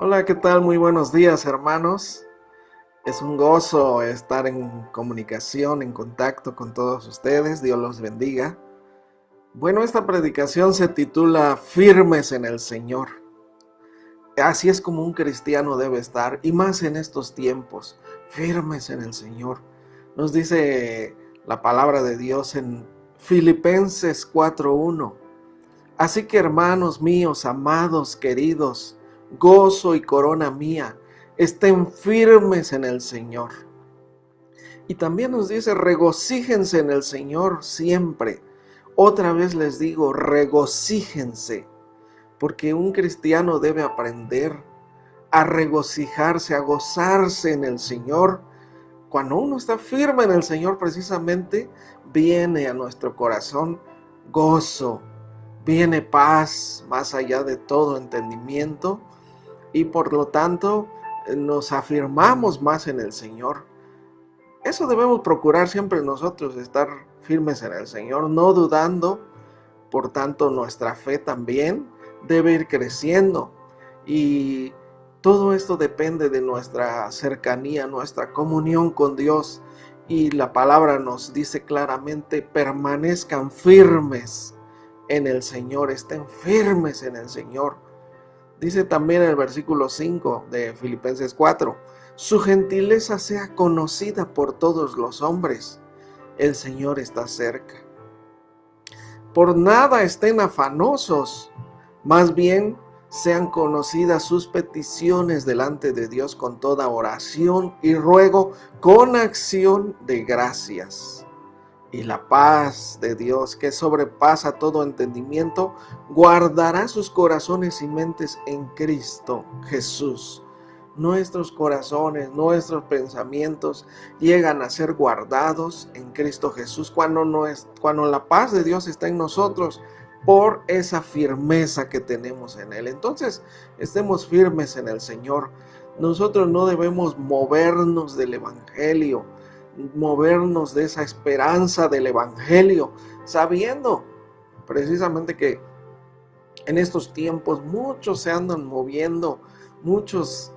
Hola, ¿qué tal? Muy buenos días, hermanos. Es un gozo estar en comunicación, en contacto con todos ustedes. Dios los bendiga. Bueno, esta predicación se titula Firmes en el Señor. Así es como un cristiano debe estar, y más en estos tiempos, firmes en el Señor. Nos dice la palabra de Dios en Filipenses 4:1. Así que, hermanos míos, amados, queridos, gozo y corona mía, estén firmes en el Señor. Y también nos dice, regocíjense en el Señor siempre. Otra vez les digo, regocíjense, porque un cristiano debe aprender a regocijarse, a gozarse en el Señor. Cuando uno está firme en el Señor, precisamente, viene a nuestro corazón gozo, viene paz más allá de todo entendimiento, y por lo tanto nos afirmamos más en el Señor. Eso debemos procurar siempre nosotros, estar firmes en el Señor, no dudando. Por tanto, nuestra fe también debe ir creciendo, y todo esto depende de nuestra cercanía, nuestra comunión con Dios. Y la palabra nos dice claramente, permanezcan firmes en el Señor, estén firmes en el Señor. Dice también en el versículo 5 de Filipenses 4, su gentileza sea conocida por todos los hombres, el Señor está cerca. Por nada estén afanosos, más bien sean conocidas sus peticiones delante de Dios con toda oración y ruego, con acción de gracias. Y la paz de Dios, que sobrepasa todo entendimiento, guardará sus corazones y mentes en Cristo Jesús. Nuestros corazones, nuestros pensamientos llegan a ser guardados en Cristo Jesús cuando la paz de Dios está en nosotros, por esa firmeza que tenemos en Él. Entonces, estemos firmes en el Señor. Nosotros no debemos movernos del Evangelio, movernos de esa esperanza del Evangelio, sabiendo precisamente que en estos tiempos muchos se andan moviendo, muchos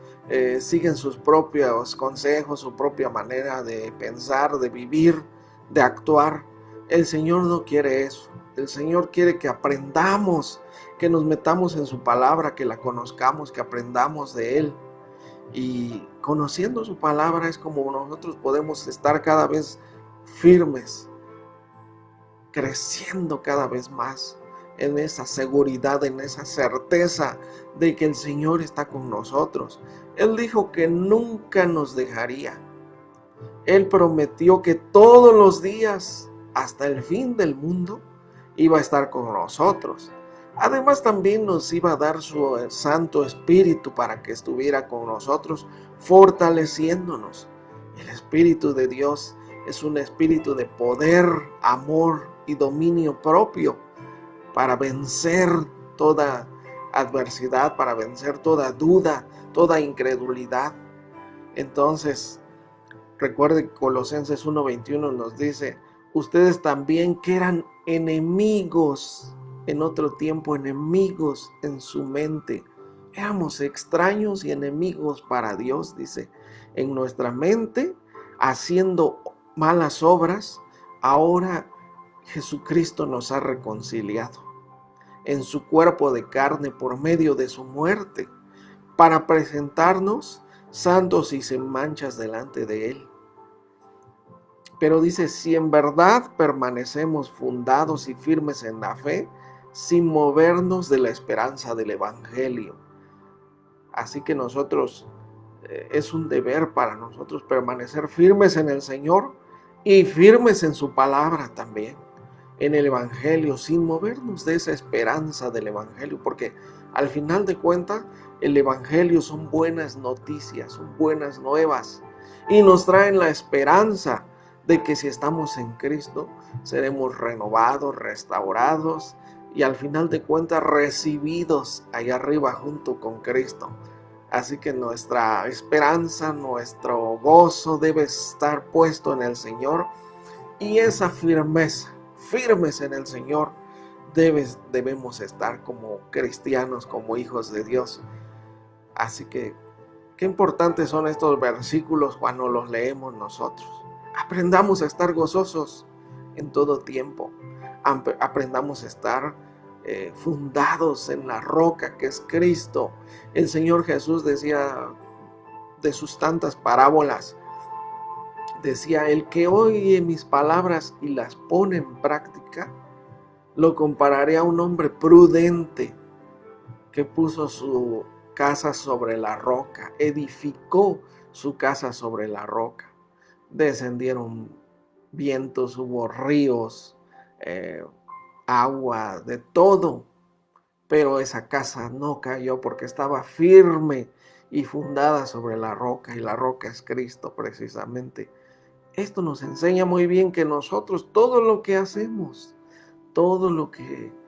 siguen sus propios consejos, su propia manera de pensar, de vivir, de actuar. El Señor no quiere eso. El Señor quiere que aprendamos, que nos metamos en su palabra, que la conozcamos, que aprendamos de Él. Y conociendo su palabra es como nosotros podemos estar cada vez firmes, creciendo cada vez más en esa seguridad, en esa certeza de que el Señor está con nosotros. Él dijo que nunca nos dejaría. Él prometió que todos los días, hasta el fin del mundo, iba a estar con nosotros. Además, también nos iba a dar su Santo Espíritu para que estuviera con nosotros, fortaleciéndonos. El Espíritu de Dios es un espíritu de poder, amor y dominio propio para vencer toda adversidad, para vencer toda duda, toda incredulidad. Entonces, recuerde que Colosenses 1:21 nos dice, ustedes también que eran enemigos en otro tiempo, enemigos en su mente. Éramos extraños y enemigos para Dios, dice, en nuestra mente, haciendo malas obras. Ahora Jesucristo nos ha reconciliado en su cuerpo de carne por medio de su muerte, para presentarnos santos y sin manchas delante de Él. Pero dice, si en verdad permanecemos fundados y firmes en la fe, sin movernos de la esperanza del Evangelio. Así que nosotros, es un deber para nosotros permanecer firmes en el Señor y firmes en su palabra también, en el Evangelio, sin movernos de esa esperanza del Evangelio, porque al final de cuentas el Evangelio son buenas noticias, son buenas nuevas, y nos traen la esperanza de que si estamos en Cristo seremos renovados, restaurados y al final de cuentas recibidos allá arriba junto con Cristo. Así que nuestra esperanza, nuestro gozo debe estar puesto en el Señor, y esa firmeza, firmes en el Señor, debemos estar como cristianos, como hijos de Dios. Así que, qué importantes son estos versículos cuando los leemos nosotros. Aprendamos a estar gozosos en todo tiempo. Aprendamos a estar fundados en la roca que es Cristo. El Señor Jesús decía de sus tantas parábolas, decía: el que oye mis palabras y las pone en práctica, lo compararé a un hombre prudente que puso su casa sobre la roca, edificó su casa sobre la roca. Descendieron vientos, hubo ríos, agua, de todo, pero esa casa no cayó porque estaba firme y fundada sobre la roca, y la roca es Cristo precisamente. Esto nos enseña muy bien que nosotros todo lo que hacemos, todo lo que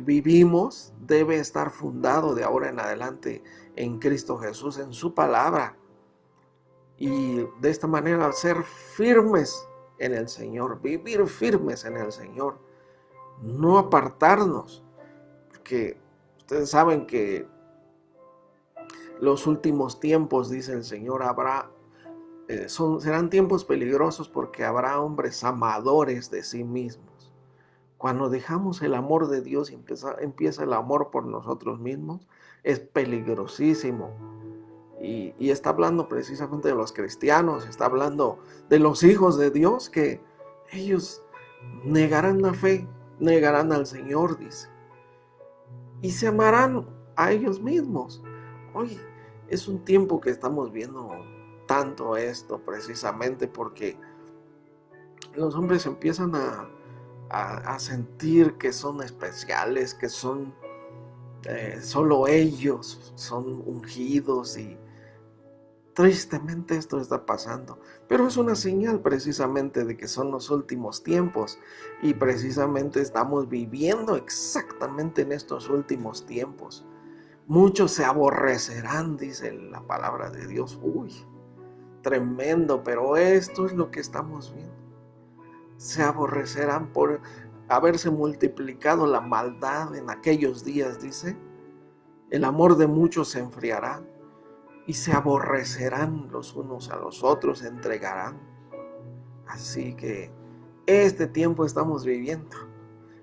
vivimos debe estar fundado de ahora en adelante en Cristo Jesús, en su palabra, y de esta manera ser firmes en el Señor, vivir firmes en el Señor, no apartarnos, porque ustedes saben que los últimos tiempos, dice el Señor, serán tiempos peligrosos porque habrá hombres amadores de sí mismos. Cuando dejamos el amor de Dios y empieza el amor por nosotros mismos, es peligrosísimo. Y está hablando precisamente de los cristianos, está hablando de los hijos de Dios, que ellos negarán la fe, negarán al Señor, dice, y se amarán a ellos mismos. Hoy es un tiempo que estamos viendo tanto esto precisamente porque los hombres empiezan a sentir que son especiales, que son solo ellos son ungidos, y tristemente esto está pasando, pero es una señal precisamente de que son los últimos tiempos, y precisamente estamos viviendo exactamente en estos últimos tiempos. Muchos se aborrecerán, dice la palabra de Dios. Uy, tremendo, pero esto es lo que estamos viendo. Se aborrecerán por haberse multiplicado la maldad en aquellos días, dice. El amor de muchos se enfriará y se aborrecerán los unos a los otros, se entregarán. Así que este tiempo estamos viviendo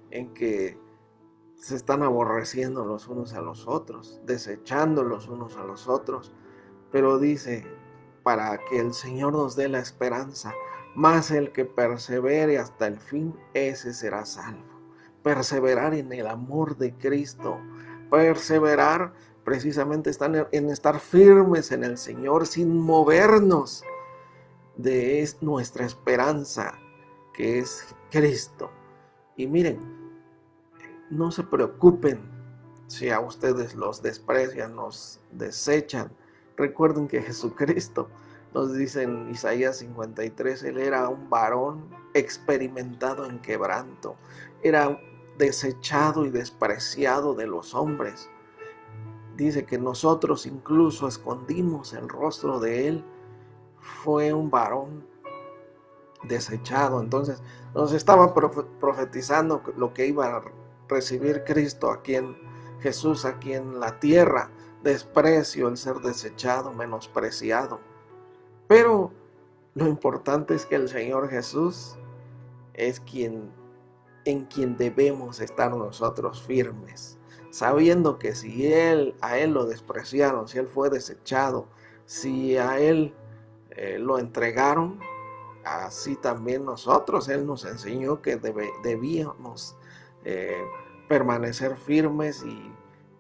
en que se están aborreciendo los unos a los otros, desechando los unos a los otros. Pero dice, para que el Señor nos dé la esperanza, más el que persevere hasta el fin, ese será salvo. Perseverar en el amor de Cristo, perseverar precisamente en estar firmes en el Señor sin movernos de nuestra esperanza, que es Cristo. Y miren, no se preocupen si a ustedes los desprecian, los desechan. Recuerden que Jesucristo nos dice en Isaías 53, Él era un varón experimentado en quebranto, era desechado y despreciado de los hombres. Dice que nosotros incluso escondimos el rostro de Él. Fue un varón desechado. Entonces nos estaba profetizando lo que iba a recibir Cristo aquí en Jesús, aquí en la tierra. Desprecio, el ser desechado, menospreciado. Pero lo importante es que el Señor Jesús es en quien debemos estar nosotros firmes, sabiendo que si a Él lo despreciaron, si Él fue desechado, si a Él lo entregaron, así también nosotros. Él nos enseñó que debíamos permanecer firmes, y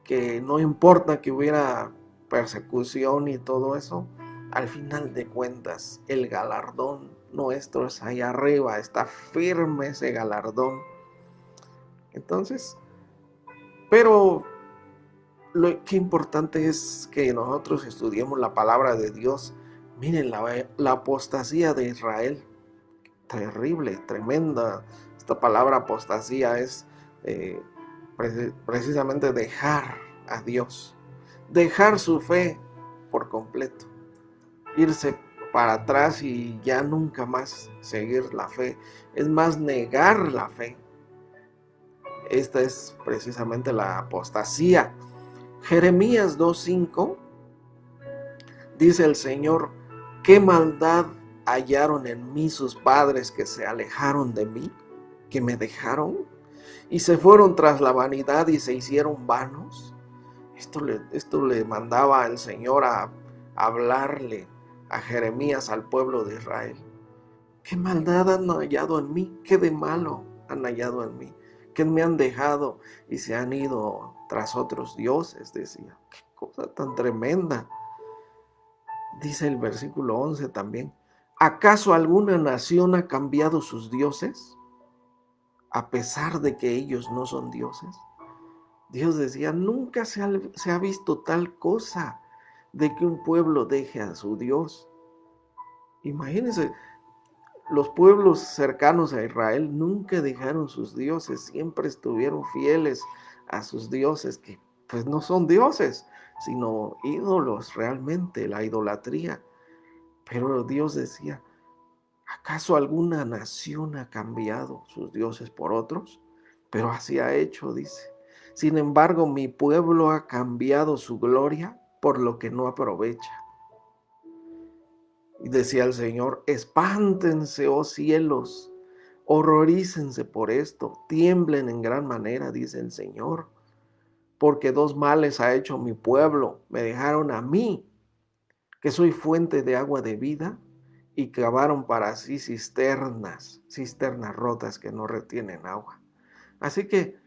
que no importa que hubiera persecución y todo eso, al final de cuentas el galardón nuestro es allá arriba, está firme ese galardón. Entonces, pero qué importante es que nosotros estudiemos la palabra de Dios. Miren, la apostasía de Israel, terrible, tremenda. Esta palabra apostasía es precisamente dejar a Dios, dejar su fe por completo, irse para atrás y ya nunca más seguir la fe. Es más, negar la fe. Esta es precisamente la apostasía. Jeremías 2:5 Dice el Señor: ¿qué maldad hallaron en mí sus padres que se alejaron de mí, que me dejaron y se fueron tras la vanidad y se hicieron vanos? Esto le mandaba el Señor a hablarle a Jeremías, al pueblo de Israel. ¿Qué maldad han hallado en mí? ¿Qué de malo han hallado en mí? Que me han dejado y se han ido tras otros dioses, decía. Qué cosa tan tremenda. Dice el versículo 11 también: ¿acaso alguna nación ha cambiado sus dioses a pesar de que ellos no son dioses? Dios decía: nunca se ha visto tal cosa de que un pueblo deje a su Dios. Imagínense, los pueblos cercanos a Israel nunca dejaron sus dioses, siempre estuvieron fieles a sus dioses, que pues no son dioses, sino ídolos realmente, la idolatría. Pero Dios decía: ¿acaso alguna nación ha cambiado sus dioses por otros? Pero así ha hecho, dice. Sin embargo, mi pueblo ha cambiado su gloria por lo que no aprovecha. Y decía el Señor: espántense, oh cielos, horrorícense por esto, tiemblen en gran manera, dice el Señor, porque dos males ha hecho mi pueblo. Me dejaron a mí, que soy fuente de agua de vida, y cavaron para sí cisternas rotas que no retienen agua. Así que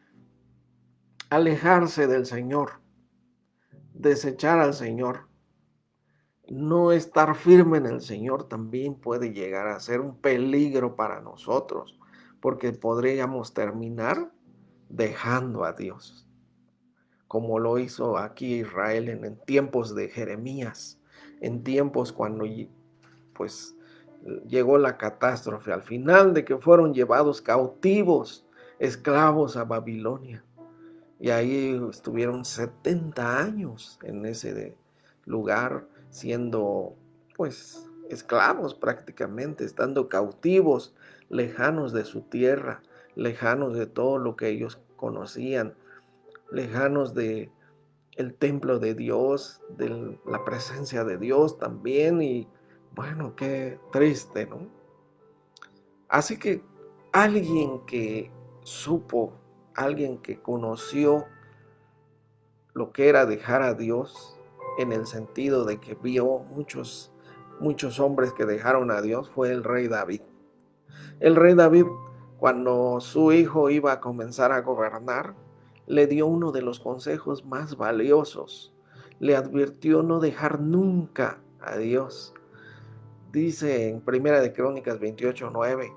alejarse del Señor, desechar al Señor, no estar firme en el Señor también puede llegar a ser un peligro para nosotros, porque podríamos terminar dejando a Dios, como lo hizo aquí Israel en tiempos de Jeremías, en tiempos cuando pues llegó la catástrofe, al final de que fueron llevados cautivos, esclavos a Babilonia. Y ahí estuvieron 70 años en ese lugar, siendo pues esclavos prácticamente, estando cautivos, lejanos de su tierra, lejanos de todo lo que ellos conocían, lejanos de el templo de Dios, de la presencia de Dios también. Y bueno, qué triste, ¿no? Así que alguien que supo, alguien que conoció lo que era dejar a Dios, en el sentido de que vio muchos hombres que dejaron a Dios, fue el rey David. El rey David, cuando su hijo iba a comenzar a gobernar, le dio uno de los consejos más valiosos. Le advirtió no dejar nunca a Dios. Dice en Primera de Crónicas 28:9,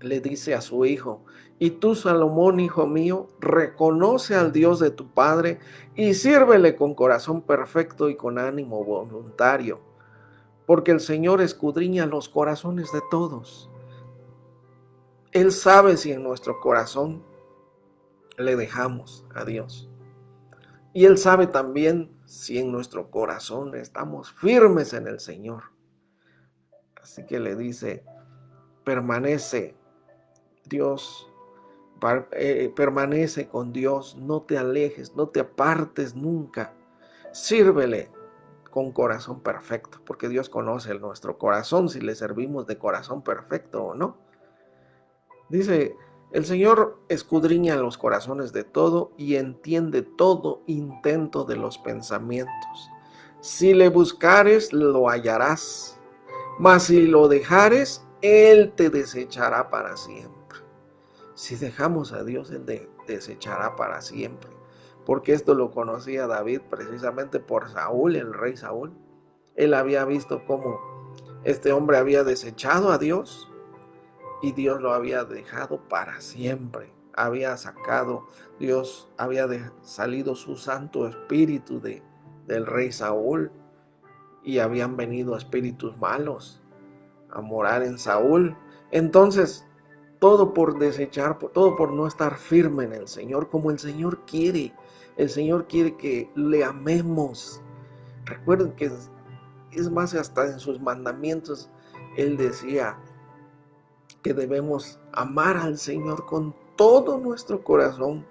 le dice a su hijo: y tú, Salomón, hijo mío, reconoce al Dios de tu padre y sírvele con corazón perfecto y con ánimo voluntario, porque el Señor escudriña los corazones de todos. Él sabe si en nuestro corazón le dejamos a Dios. Y Él sabe también si en nuestro corazón estamos firmes en el Señor. Así que le dice: permanece, Dios, permanece con Dios, no te alejes, no te apartes nunca. Sírvele con corazón perfecto, porque Dios conoce nuestro corazón, si le servimos de corazón perfecto o no. Dice: el Señor escudriña los corazones de todo y entiende todo intento de los pensamientos. Si le buscares, lo hallarás, mas si lo dejares, Él te desechará para siempre. Si dejamos a Dios, Él desechará para siempre. Porque esto lo conocía David precisamente por Saúl, el rey Saúl. Él había visto cómo este hombre había desechado a Dios y Dios lo había dejado para siempre. Dios había salido su Santo Espíritu del rey Saúl, y habían venido espíritus malos a morar en Saúl. Entonces, todo por desechar, todo por no estar firme en el Señor, como el Señor quiere. El Señor quiere que le amemos. Recuerden que es más, hasta en sus mandamientos Él decía que debemos amar al Señor con todo nuestro corazón,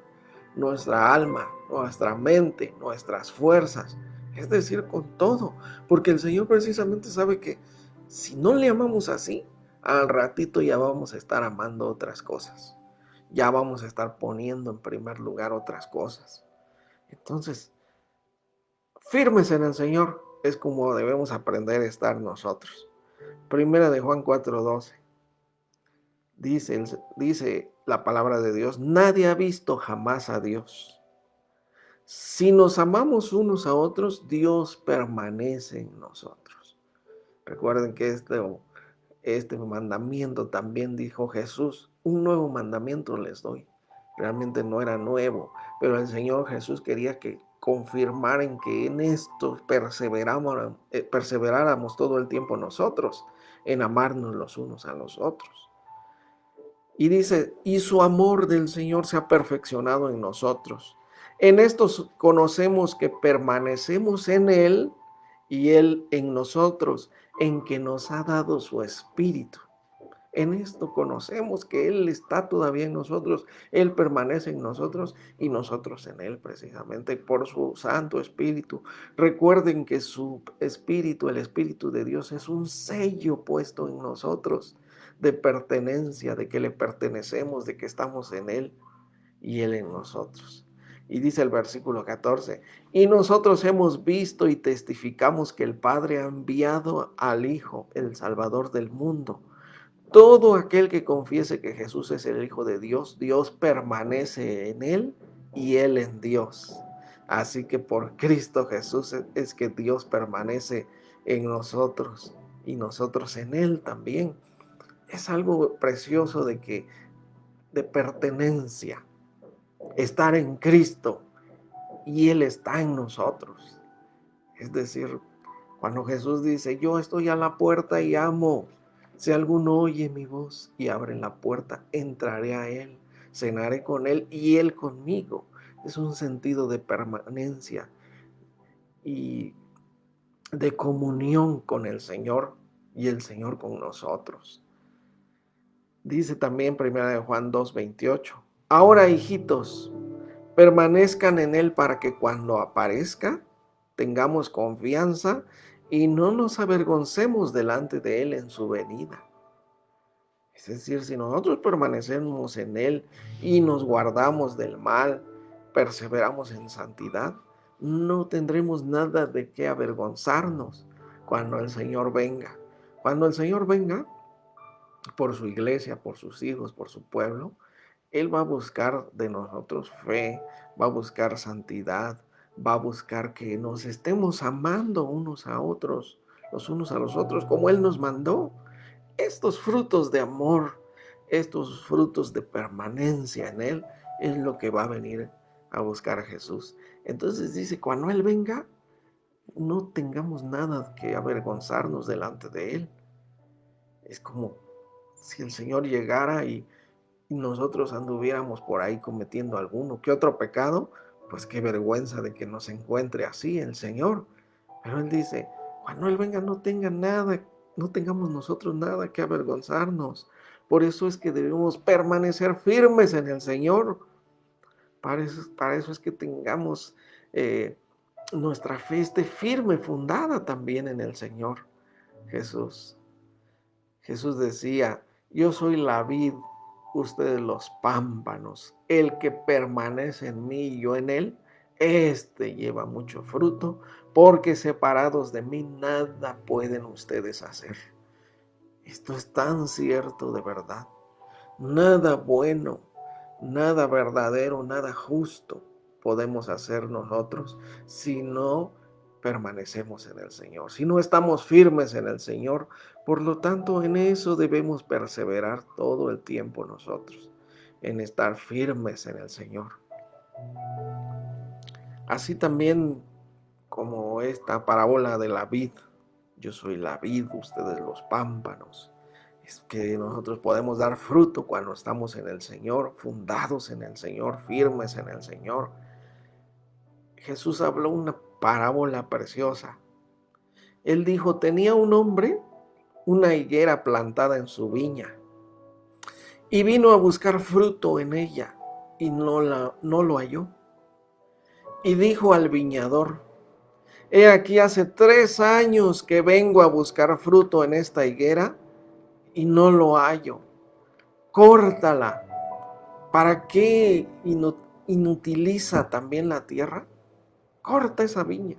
nuestra alma, nuestra mente, nuestras fuerzas. Es decir, con todo, porque el Señor precisamente sabe que si no le amamos así, al ratito ya vamos a estar amando otras cosas, ya vamos a estar poniendo en primer lugar otras cosas. Entonces, firmes en el Señor es como debemos aprender a estar nosotros. Primera de Juan 4:12. Dice la palabra de Dios: nadie ha visto jamás a Dios. Si nos amamos unos a otros, Dios permanece en nosotros. Recuerden que este mandamiento también dijo Jesús: un nuevo mandamiento les doy. Realmente no era nuevo, pero el Señor Jesús quería que confirmaran que en esto perseveráramos todo el tiempo nosotros, en amarnos los unos a los otros. Y dice: y su amor del Señor se ha perfeccionado en nosotros. En esto conocemos que permanecemos en Él y Él en nosotros, en que nos ha dado su Espíritu. En esto conocemos que Él está todavía en nosotros, Él permanece en nosotros y nosotros en Él, precisamente por su Santo Espíritu. Recuerden que su Espíritu, el Espíritu de Dios, es un sello puesto en nosotros de pertenencia, de que le pertenecemos, de que estamos en Él y Él en nosotros. Y dice el versículo 14: y nosotros hemos visto y testificamos que el Padre ha enviado al Hijo, el Salvador del mundo. Todo aquel que confiese que Jesús es el Hijo de Dios, Dios permanece en Él y Él en Dios. Así que por Cristo Jesús es que Dios permanece en nosotros y nosotros en Él también. Es algo precioso de pertenencia, estar en Cristo y Él está en nosotros. Es decir, cuando Jesús dice: yo estoy a la puerta y llamo, si alguno oye mi voz y abre la puerta, entraré a Él, cenaré con Él y Él conmigo. Es un sentido de permanencia y de comunión con el Señor y el Señor con nosotros. Dice también 1 Juan 2:28: ahora, hijitos, permanezcan en Él para que cuando aparezca tengamos confianza y no nos avergoncemos delante de Él en su venida. Es decir, si nosotros permanecemos en Él y nos guardamos del mal, perseveramos en santidad, no tendremos nada de qué avergonzarnos cuando el Señor venga. Cuando el Señor venga por su iglesia, por sus hijos, por su pueblo, Él va a buscar de nosotros fe, va a buscar santidad, va a buscar que nos estemos amando unos a otros, los unos a los otros, como Él nos mandó. Estos frutos de amor, estos frutos de permanencia en Él, es lo que va a venir a buscar a Jesús. Entonces dice: cuando Él venga, no tengamos nada que avergonzarnos delante de Él. Es como si el Señor llegara y nosotros anduviéramos por ahí cometiendo alguno que otro pecado, pues qué vergüenza de que nos encuentre así el Señor. Pero Él dice: cuando Él venga, no tengamos nosotros nada que avergonzarnos. Por eso es que debemos permanecer firmes en el Señor. Para eso es que tengamos nuestra fe esté firme, fundada también en el Señor Jesús. Jesús decía: yo soy la vid, ustedes los pámpanos. El que permanece en mí y yo en él, este lleva mucho fruto, porque separados de mí nada pueden ustedes hacer. Esto es tan cierto, de verdad. Nada bueno, nada verdadero, nada justo podemos hacer nosotros si no permanecemos en el Señor, si no estamos firmes en el Señor. Por lo tanto, en eso debemos perseverar todo el tiempo nosotros, en estar firmes en el Señor. Así también como esta parábola de la vid: yo soy la vid, ustedes los pámpanos. Es que nosotros podemos dar fruto cuando estamos en el Señor, fundados en el Señor, firmes en el Señor. Jesús habló una parábola preciosa. Él dijo: tenía un hombre una higuera plantada en su viña y vino a buscar fruto en ella y no lo halló. Y dijo al viñador: He aquí hace 3 años que vengo a buscar fruto en esta higuera y no lo hallo. Córtala. ¿Para qué inutiliza también la tierra? Corta esa viña,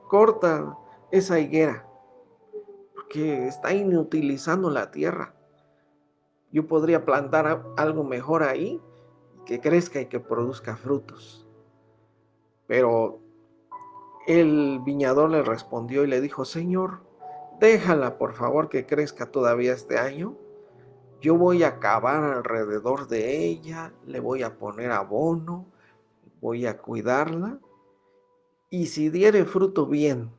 corta esa higuera, porque está inutilizando la tierra. Yo podría plantar algo mejor ahí, que crezca y que produzca frutos. Pero el viñador le respondió y le dijo: Señor, déjala por favor que crezca todavía este año. Yo voy a cavar alrededor de ella, le voy a poner abono, voy a cuidarla, y si diere fruto, bien,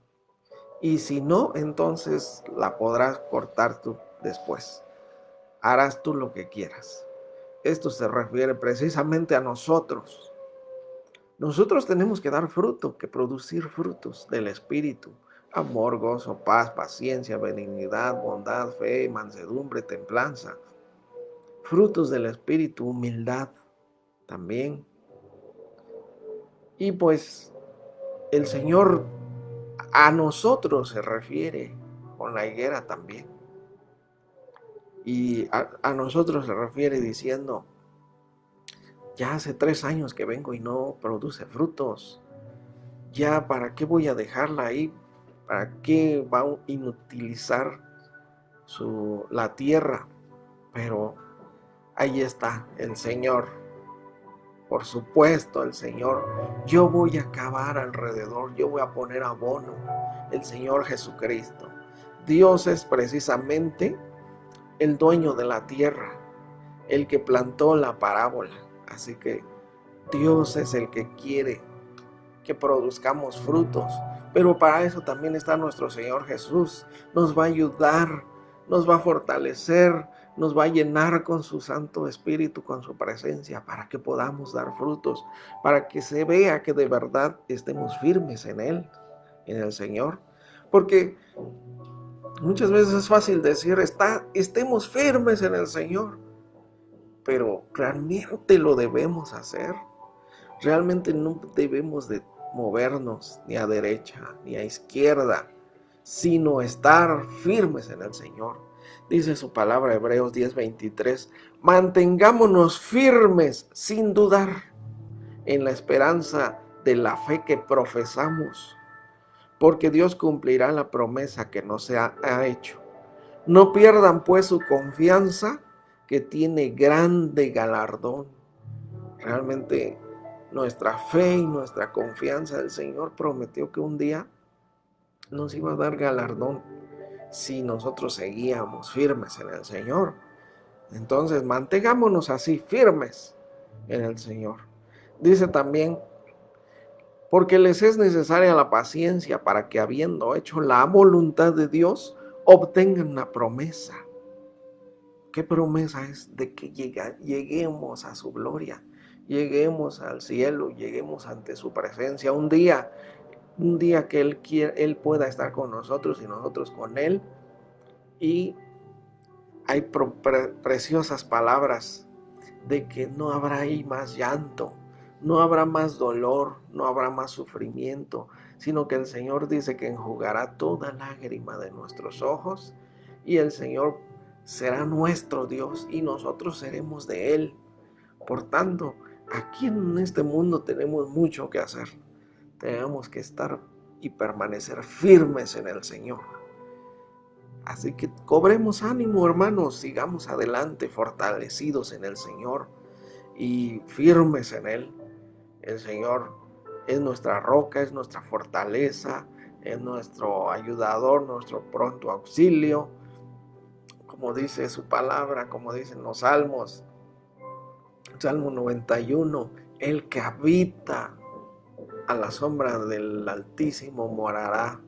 y si no, entonces la podrás cortar tú después. Harás tú lo que quieras. Esto se refiere precisamente a nosotros. Nosotros tenemos que dar fruto, que producir frutos del Espíritu: amor, gozo, paz, paciencia, benignidad, bondad, fe, mansedumbre, templanza. Frutos del Espíritu, humildad también. Y pues el Señor a nosotros se refiere con la higuera también. Y a nosotros se refiere diciendo: ya hace 3 años que vengo y no produce frutos. Ya, ¿para qué voy a dejarla ahí? ¿Para qué va a inutilizar la tierra? Pero ahí está el Señor. Por supuesto, el Señor. Yo voy a cavar alrededor, yo voy a poner abono. El Señor Jesucristo. Dios es precisamente el dueño de la tierra, el que plantó la parábola. Así que Dios es el que quiere que produzcamos frutos, pero para eso también está nuestro Señor Jesús. Nos va a ayudar, nos va a fortalecer, nos va a llenar con su Santo Espíritu, con su presencia, para que podamos dar frutos, para que se vea que de verdad estemos firmes en Él, en el Señor. Porque muchas veces es fácil decir: estemos firmes en el Señor, pero realmente lo debemos hacer. Realmente no debemos de movernos ni a derecha ni a izquierda, sino estar firmes en el Señor. Dice su palabra, Hebreos 10:23, mantengámonos firmes sin dudar en la esperanza de la fe que profesamos, porque Dios cumplirá la promesa que nos ha hecho. No pierdan pues su confianza, que tiene grande galardón. Realmente nuestra fe y nuestra confianza, el Señor prometió que un día nos iba a dar galardón si nosotros seguíamos firmes en el Señor. Entonces mantengámonos así, firmes en el Señor. Dice también: porque les es necesaria la paciencia para que, habiendo hecho la voluntad de Dios, obtengan la promesa. ¿Qué promesa es? De que lleguemos a su gloria, lleguemos al cielo, lleguemos ante su presencia un día que Él pueda estar con nosotros y nosotros con Él. Y hay preciosas palabras de que no habrá ahí más llanto, no habrá más dolor, no habrá más sufrimiento, sino que el Señor dice que enjugará toda lágrima de nuestros ojos, y el Señor será nuestro Dios y nosotros seremos de Él. Por tanto, aquí en este mundo tenemos mucho que hacer. Tenemos que estar y permanecer firmes en el Señor. Así que cobremos ánimo, hermanos, sigamos adelante fortalecidos en el Señor y firmes en Él. El Señor es nuestra roca, es nuestra fortaleza, es nuestro ayudador, nuestro pronto auxilio. Como dice su palabra, como dicen los salmos, Salmo 91, el que habita a la sombra del Altísimo morará.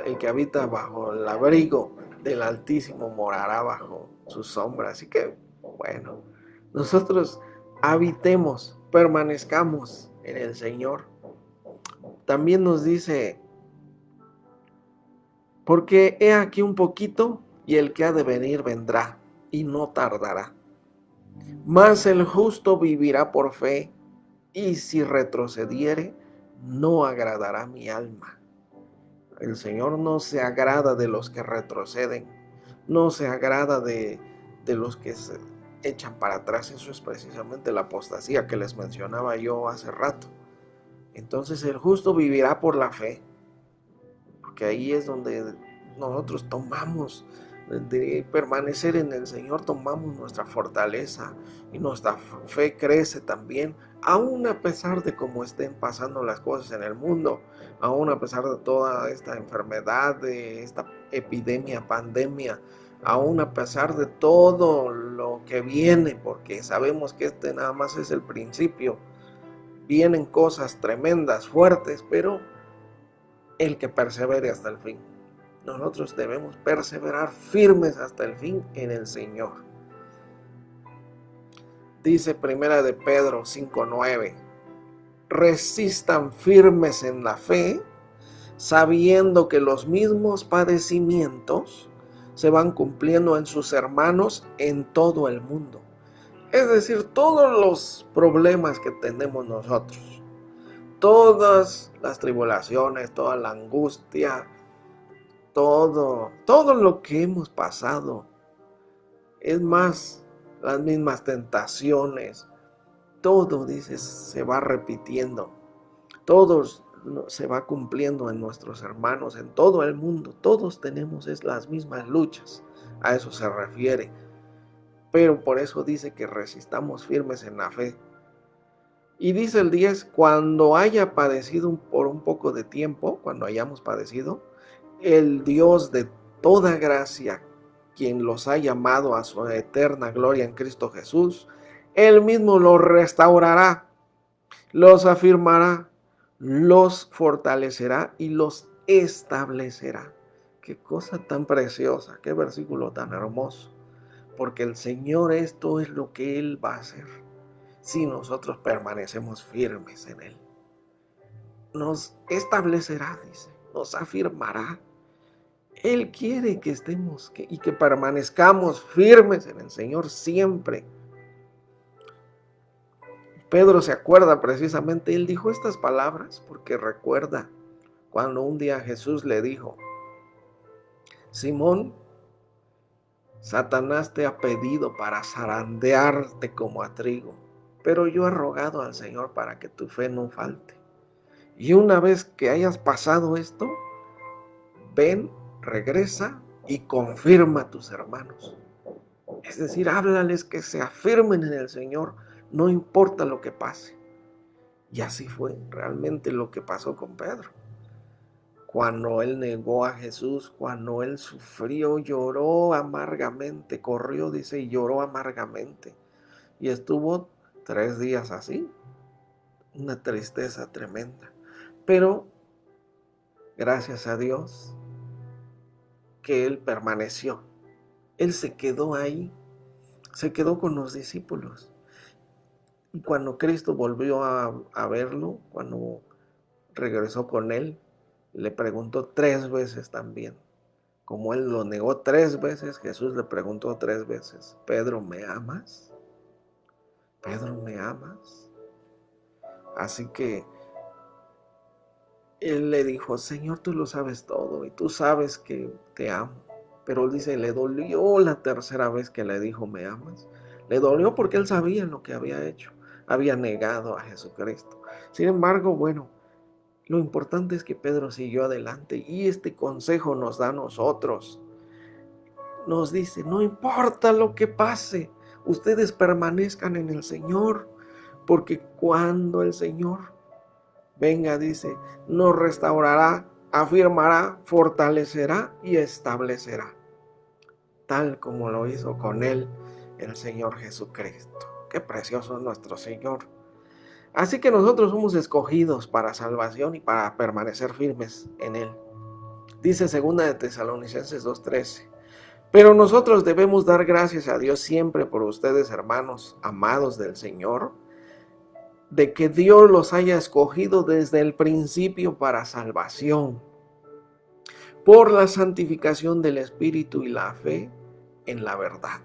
El que habita bajo el abrigo del Altísimo morará bajo su sombra. Así que, bueno, nosotros habitemos, permanezcamos en el Señor. También nos dice: porque he aquí un poquito, y el que ha de venir vendrá, y no tardará. Mas el justo vivirá por fe, y si retrocediere, no agradará mi alma. El Señor no se agrada de los que retroceden, no se agrada de los que se echan para atrás. Eso es precisamente la apostasía que les mencionaba yo hace rato. Entonces el justo vivirá por la fe, porque ahí es donde nosotros tomamos, de permanecer en el Señor, tomamos nuestra fortaleza y nuestra fe crece también, aún a pesar de cómo estén pasando las cosas en el mundo, aún a pesar de toda esta enfermedad, de esta epidemia, pandemia, aún a pesar de todo lo que viene, porque sabemos que este nada más es el principio. Vienen cosas tremendas, fuertes, pero el que persevere hasta el fin. Nosotros debemos perseverar firmes hasta el fin en el Señor. Dice Primera de Pedro 5:9, resistan firmes en la fe, sabiendo que los mismos padecimientos se van cumpliendo en sus hermanos en todo el mundo. Es decir, todos los problemas que tenemos nosotros, todas las tribulaciones, toda la angustia, todo lo que hemos pasado, es más, las mismas tentaciones, todo, dice, se va repitiendo, todo se va cumpliendo en nuestros hermanos, en todo el mundo, todos tenemos las mismas luchas, a eso se refiere, pero por eso dice que resistamos firmes en la fe. Y dice el 10, cuando haya padecido por un poco de tiempo, cuando hayamos padecido, el Dios de toda gracia, quien los ha llamado a su eterna gloria en Cristo Jesús, Él mismo los restaurará, los afirmará, los fortalecerá y los establecerá. Qué cosa tan preciosa, qué versículo tan hermoso, porque el Señor esto es lo que Él va a hacer si nosotros permanecemos firmes en Él. Nos establecerá, dice, nos afirmará. Él quiere que estemos y que permanezcamos firmes en el Señor siempre. Pedro se acuerda precisamente, él dijo estas palabras porque recuerda cuando un día Jesús le dijo, Simón, Satanás te ha pedido para zarandearte como a trigo, pero yo he rogado al Señor para que tu fe no falte. Y una vez que hayas pasado esto, ven, regresa y confirma a tus hermanos. Es decir, háblales que se afirmen en el Señor, no importa lo que pase. Y así fue realmente lo que pasó con Pedro. Cuando él negó a Jesús, cuando él sufrió, lloró amargamente, corrió, dice, y lloró amargamente. Y estuvo 3 días así, una tristeza tremenda. Pero, gracias a Dios, que él permaneció. Él se quedó ahí, se quedó con los discípulos. Y cuando Cristo volvió a verlo, cuando regresó con él, le preguntó 3 veces también. Como él lo negó 3 veces, Jesús le preguntó 3 veces, Pedro, ¿me amas? Pedro, ¿me amas? Así que él le dijo, Señor, tú lo sabes todo y tú sabes que te amo. Pero él dice, le dolió la 3.ª vez que le dijo, ¿me amas? Le dolió porque él sabía lo que había hecho. Había negado a Jesucristo. Sin embargo, bueno, lo importante es que Pedro siguió adelante y este consejo nos da a nosotros. Nos dice, no importa lo que pase, ustedes permanezcan en el Señor, porque cuando el Señor venga, dice, nos restaurará, afirmará, fortalecerá y establecerá, tal como lo hizo con él el Señor Jesucristo. Qué precioso es nuestro Señor. Así que nosotros somos escogidos para salvación y para permanecer firmes en Él. Dice 2 de Tesalonicenses 2:13. Pero nosotros debemos dar gracias a Dios siempre por ustedes, hermanos, amados del Señor, de que Dios los haya escogido desde el principio para salvación, por la santificación del Espíritu y la fe en la verdad.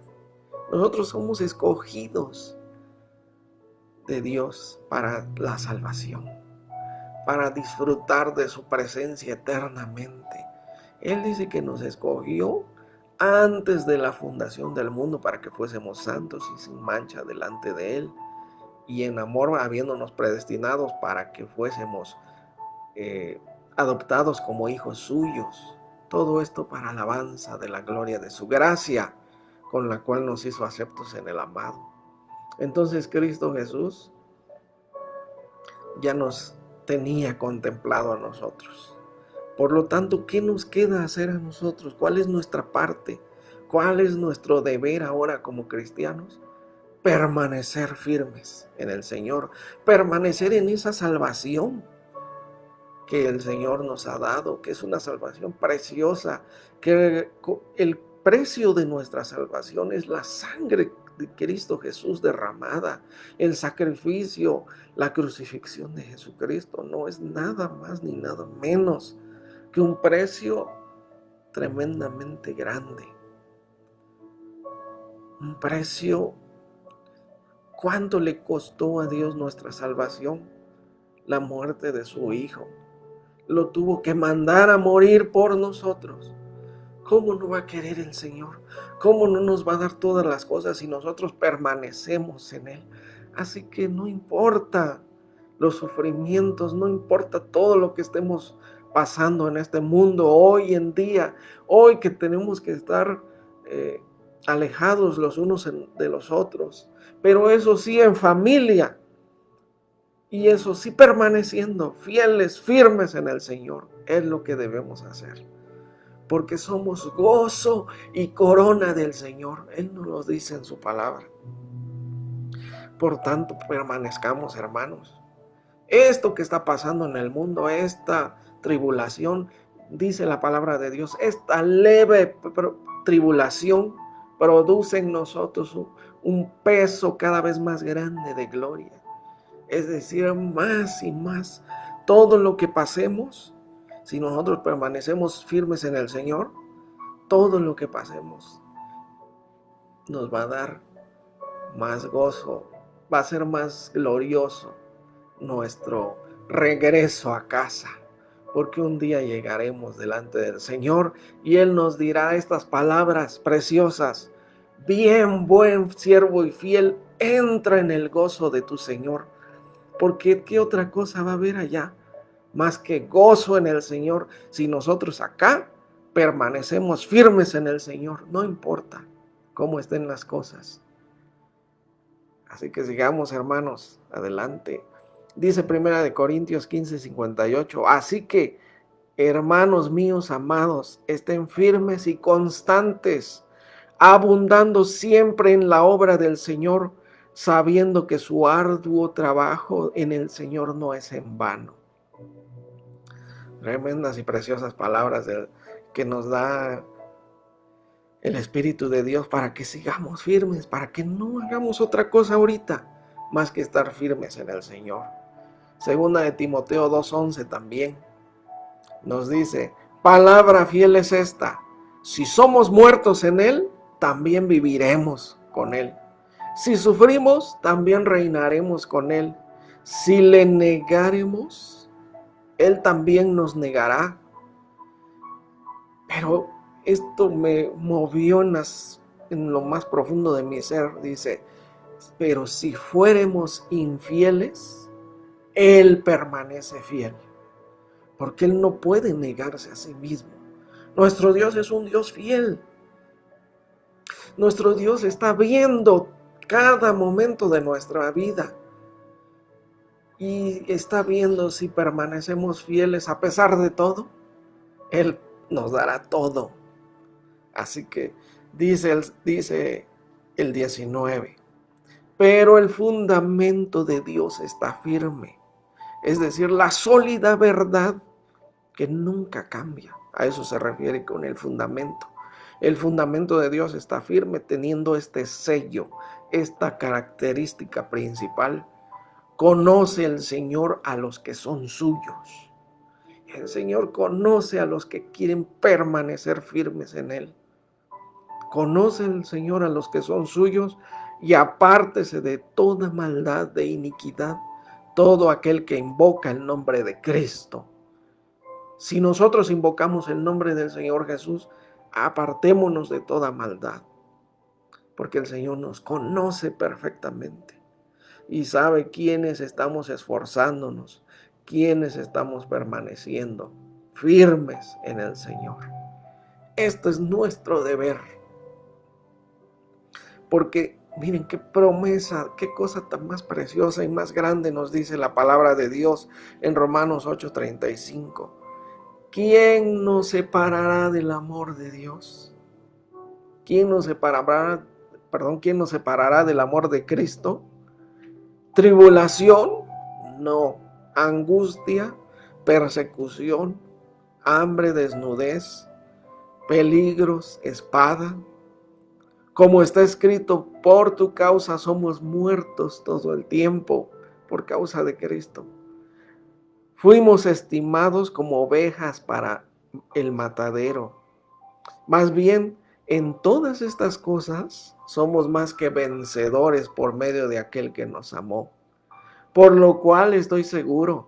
Nosotros somos escogidos de Dios para la salvación, para disfrutar de su presencia eternamente. Él dice que nos escogió antes de la fundación del mundo para que fuésemos santos y sin mancha delante de Él, y en amor habiéndonos predestinados para que fuésemos adoptados como hijos suyos. Todo esto para alabanza de la gloria de su gracia, con la cual nos hizo aceptos en el amado. Entonces Cristo Jesús ya nos tenía contemplado a nosotros. Por lo tanto, ¿qué nos queda hacer a nosotros? ¿Cuál es nuestra parte? ¿Cuál es nuestro deber ahora como cristianos? Permanecer firmes en el Señor, permanecer en esa salvación que el Señor nos ha dado, que es una salvación preciosa, que el precio de nuestra salvación es la sangre de Cristo Jesús derramada, el sacrificio, la crucifixión de Jesucristo. No es nada más ni nada menos que un precio tremendamente grande, un precio. ¿Cuánto le costó a Dios nuestra salvación? La muerte de su Hijo. Lo tuvo que mandar a morir por nosotros. ¿Cómo no va a querer el Señor? ¿Cómo no nos va a dar todas las cosas si nosotros permanecemos en Él? Así que no importa los sufrimientos, no importa todo lo que estemos pasando en este mundo hoy en día, hoy que tenemos que estar alejados los unos de los otros, pero eso sí en familia, y eso sí permaneciendo fieles, firmes en el Señor, es lo que debemos hacer, porque somos gozo y corona del Señor. Él nos lo dice en su palabra. Por tanto, permanezcamos, hermanos. Esto que está pasando en el mundo, esta tribulación, dice la palabra de Dios, esta leve tribulación produce en nosotros un peso cada vez más grande de gloria. Es decir, más y más, todo lo que pasemos, si nosotros permanecemos firmes en el Señor, todo lo que pasemos nos va a dar más gozo, va a ser más glorioso nuestro regreso a casa, porque un día llegaremos delante del Señor y Él nos dirá estas palabras preciosas: bien, buen siervo y fiel, entra en el gozo de tu Señor. Porque ¿qué otra cosa va a haber allá más que gozo en el Señor si nosotros acá permanecemos firmes en el Señor? No importa cómo estén las cosas. Así que sigamos, hermanos, adelante. Dice 1 Corintios 15:58, así que, hermanos míos amados, estén firmes y constantes, abundando siempre en la obra del Señor, sabiendo que su arduo trabajo en el Señor no es en vano. Tremendas y preciosas palabras que nos da el Espíritu de Dios para que sigamos firmes, para que no hagamos otra cosa ahorita más que estar firmes en el Señor. Segunda de Timoteo 2:11 también nos dice, palabra fiel es esta: si somos muertos en Él, también viviremos con Él. Si sufrimos, también reinaremos con Él. Si le negaremos, Él también nos negará. Pero esto me movió en lo más profundo de mi ser. Dice, pero si fuéramos infieles, Él permanece fiel, porque Él no puede negarse a sí mismo. Nuestro Dios es un Dios fiel. Nuestro Dios está viendo cada momento de nuestra vida y está viendo si permanecemos fieles a pesar de todo. Él nos dará todo. Así que dice el 19, pero el fundamento de Dios está firme, es decir, la sólida verdad que nunca cambia. A eso se refiere con el fundamento. El fundamento de Dios está firme, teniendo este sello, esta característica principal. Conoce el Señor a los que son suyos. El Señor conoce a los que quieren permanecer firmes en Él. Conoce el Señor a los que son suyos y apártese de toda maldad, de iniquidad. todo aquel que invoca el nombre de Cristo. Si nosotros invocamos el nombre del Señor Jesús, apartémonos de toda maldad, porque el Señor nos conoce perfectamente y sabe quiénes estamos esforzándonos, quiénes estamos permaneciendo firmes en el Señor. Esto es nuestro deber, porque miren qué promesa, qué cosa tan más preciosa y más grande nos dice la palabra de Dios en Romanos 8:35. ¿Quién nos separará del amor de Dios? ¿Quién nos separará del amor de Cristo? ¿Tribulación? No. ¿Angustia? ¿Persecución? ¿Hambre? ¿Desnudez? ¿Peligros? ¿Espada? Como está escrito, por tu causa somos muertos todo el tiempo, por causa de Cristo. Fuimos estimados como ovejas para el matadero. Más bien, en todas estas cosas somos más que vencedores por medio de aquel que nos amó. Por lo cual estoy seguro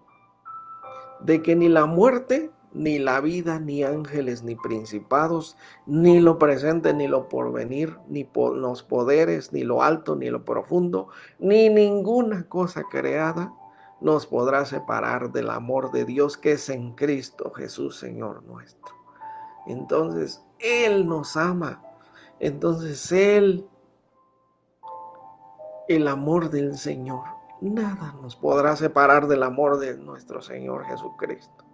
de que ni la muerte, ni la vida, ni ángeles, ni principados, ni lo presente, ni lo porvenir, ni los poderes, ni lo alto, ni lo profundo, ni ninguna cosa creada nos podrá separar del amor de Dios que es en Cristo Jesús, Señor nuestro. Entonces, Él nos ama. Entonces, el amor del Señor, nada nos podrá separar del amor de nuestro Señor Jesucristo.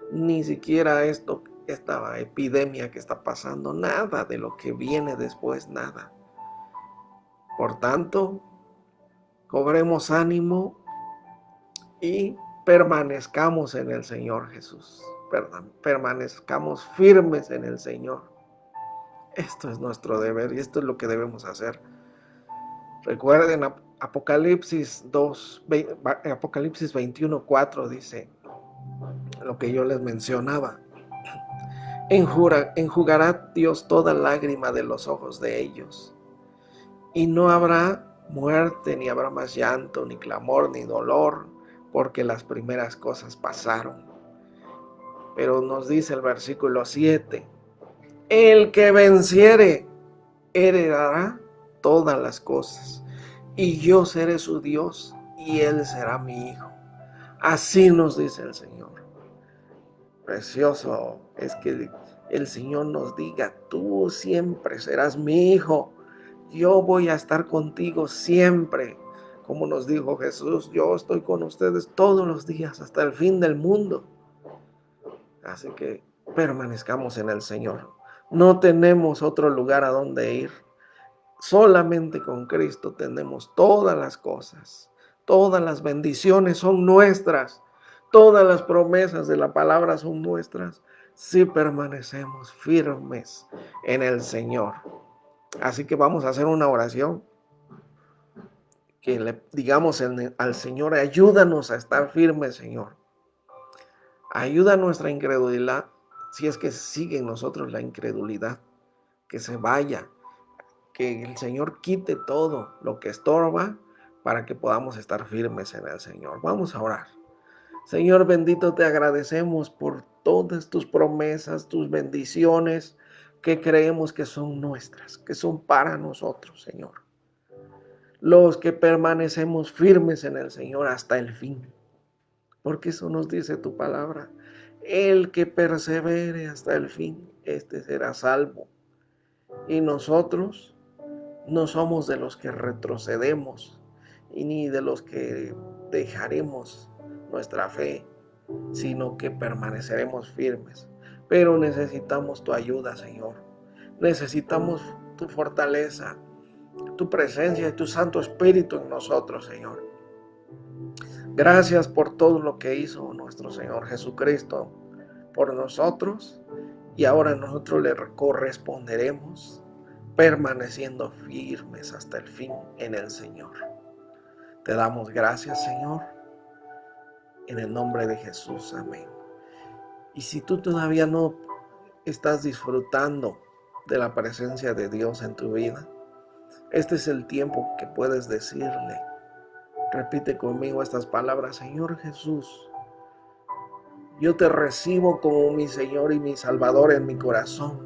Ni siquiera esta epidemia que está pasando, nada de lo que viene después, nada. Por tanto, cobremos ánimo y permanezcamos en el Señor Jesús. Permanezcamos firmes en el Señor. Esto es nuestro deber y esto es lo que debemos hacer. Recuerden, Apocalipsis 21:4 dice lo que yo les mencionaba. Enjugará Dios toda lágrima de los ojos de ellos, y no habrá muerte, ni habrá más llanto, ni clamor, ni dolor, porque las primeras cosas pasaron. Pero nos dice el versículo 7, el que venciere heredará todas las cosas, y yo seré su Dios, y él será mi hijo. Así nos dice el Señor. Precioso es que el Señor nos diga, tú siempre serás mi hijo, yo voy a estar contigo siempre. Como nos dijo Jesús, yo estoy con ustedes todos los días hasta el fin del mundo. Así que permanezcamos en el Señor. No tenemos otro lugar a donde ir. Solamente con Cristo tenemos todas las cosas. Todas las bendiciones son nuestras. Todas las promesas de la palabra son nuestras si permanecemos firmes en el Señor. Así que vamos a hacer una oración que le digamos al Señor, ayúdanos a estar firmes, Señor. Ayuda a nuestra incredulidad, si es que sigue en nosotros la incredulidad, que se vaya, que el Señor quite todo lo que estorba para que podamos estar firmes en el Señor. Vamos a orar. Señor bendito, te agradecemos por todas tus promesas, tus bendiciones que creemos que son nuestras, que son para nosotros, Señor. Los que permanecemos firmes en el Señor hasta el fin. Porque eso nos dice tu palabra. El que persevere hasta el fin, este será salvo. Y nosotros no somos de los que retrocedemos y ni de los que dejaremos nuestra fe, sino que permaneceremos firmes. Pero necesitamos tu ayuda, Señor. Necesitamos tu fortaleza, tu presencia y tu Santo Espíritu en nosotros, Señor. Gracias por todo lo que hizo nuestro Señor Jesucristo por nosotros, y ahora nosotros le corresponderemos permaneciendo firmes hasta el fin en el Señor. Te damos gracias, Señor, en el nombre de Jesús, amén. Y si tú todavía no estás disfrutando de la presencia de Dios en tu vida, este es el tiempo que puedes decirle, Repite conmigo estas palabras: Señor Jesús, yo te recibo como mi Señor y mi Salvador en mi corazón.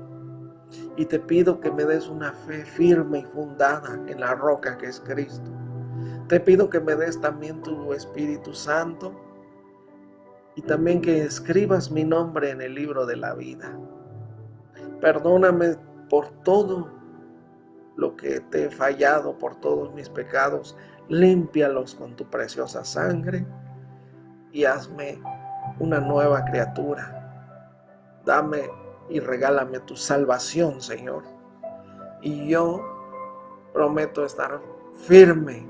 Y te pido que me des una fe firme y fundada en la roca que es Cristo. Te pido que me des también tu Espíritu Santo y también que escribas mi nombre en el libro de la vida. Perdóname por todo lo que te he fallado, por todos mis pecados. Límpialos con tu preciosa sangre y hazme una nueva criatura. Dame y regálame tu salvación, Señor. Y yo prometo estar firme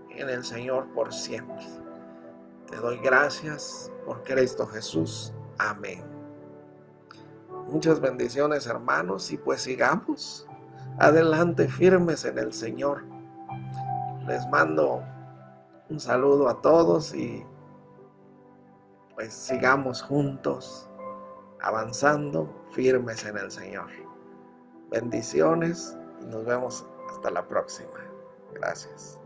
en el Señor por siempre. Te doy gracias por Cristo Jesús. Amén. Muchas bendiciones, hermanos, y pues sigamos adelante firmes en el Señor. Les mando un saludo a todos y pues sigamos juntos avanzando firmes en el Señor. Bendiciones y nos vemos hasta la próxima. Gracias.